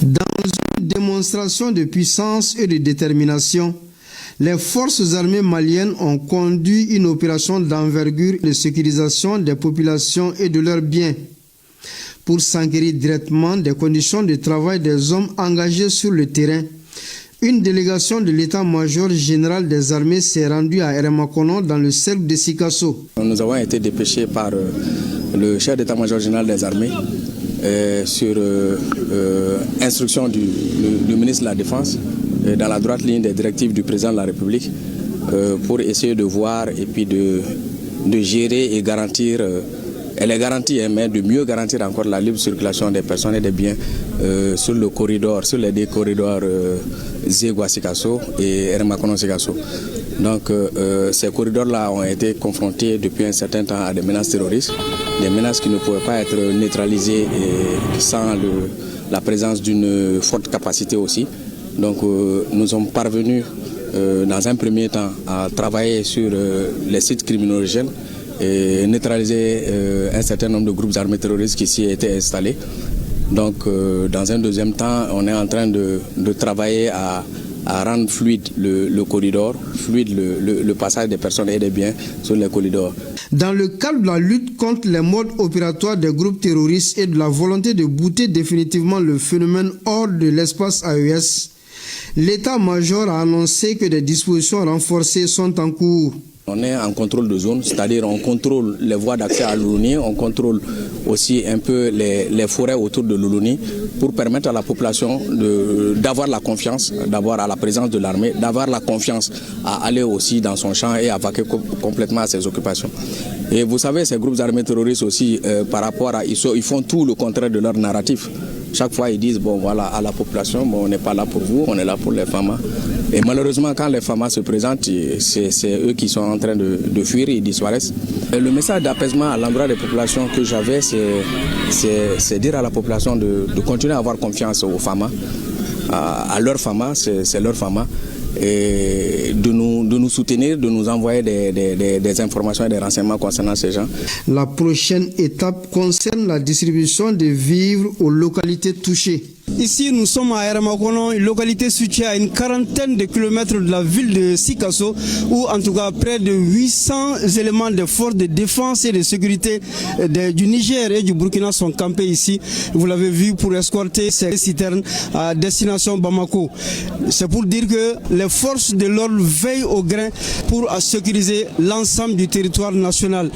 Dans une démonstration de puissance et de détermination, les forces armées maliennes ont conduit une opération d'envergure de sécurisation des populations et de leurs biens pour s'enquérir directement des conditions de travail des hommes engagés sur le terrain. Une délégation de l'état-major général des armées s'est rendue à Eremakono dans le cercle de Sikasso. Nous avons été dépêchés par le chef d'état-major général des armées sur instruction du ministre de la Défense, dans la droite ligne des directives du président de la République, pour essayer de voir et puis de gérer et garantir, elle est garantie, mais de mieux garantir encore la libre circulation des personnes et des biens sur le corridor, sur les deux corridors Zegwa-Sikasso et Eremakono-Sikasso. Donc ces corridors-là ont été confrontés depuis un certain temps à des menaces terroristes, des menaces qui ne pouvaient pas être neutralisées sans la présence d'une forte capacité aussi. Donc nous sommes parvenus dans un premier temps à travailler sur les sites criminogènes et neutraliser un certain nombre de groupes armés terroristes qui s'y étaient installés. Donc dans un deuxième temps, on est en train de travailler à rendre fluide le corridor, fluide le passage des personnes et des biens sur les corridors. Dans le cadre de la lutte contre les modes opératoires des groupes terroristes et de la volonté de bouter définitivement le phénomène hors de l'espace AES, l'état-major a annoncé que des dispositions renforcées sont en cours. On est en contrôle de zone, c'est-à-dire on contrôle les voies d'accès à Luluni, on contrôle aussi un peu les forêts autour de Luluni pour permettre à la population d'avoir la confiance, d'avoir à la présence de l'armée, d'avoir la confiance à aller aussi dans son champ et à vaquer complètement à ses occupations. Et vous savez, ces groupes armés terroristes aussi, par rapport à ils font tout le contraire de leur narratif. Chaque fois, ils disent, bon voilà, à la population, bon, on n'est pas là pour vous, on est là pour les FAMA. Et malheureusement, quand les FAMA se présentent, c'est eux qui sont en train de fuir, ils disparaissent. Et le message d'apaisement à l'endroit des populations que j'avais, c'est dire à la population de continuer à avoir confiance aux FAMA, à leurs FAMA, c'est leur FAMA, et de nous soutenir, de nous envoyer des informations et des renseignements concernant ces gens. La prochaine étape concerne la distribution de vivres aux localités touchées. Ici, nous sommes à Eremakono, une localité située à une quarantaine de kilomètres de la ville de Sikasso, où en tout cas près de 800 éléments de forces de défense et de sécurité du Niger et du Burkina sont campés ici. Vous l'avez vu, pour escorter ces citernes à destination Bamako. C'est pour dire que les forces de l'ordre veillent au grain pour sécuriser l'ensemble du territoire national.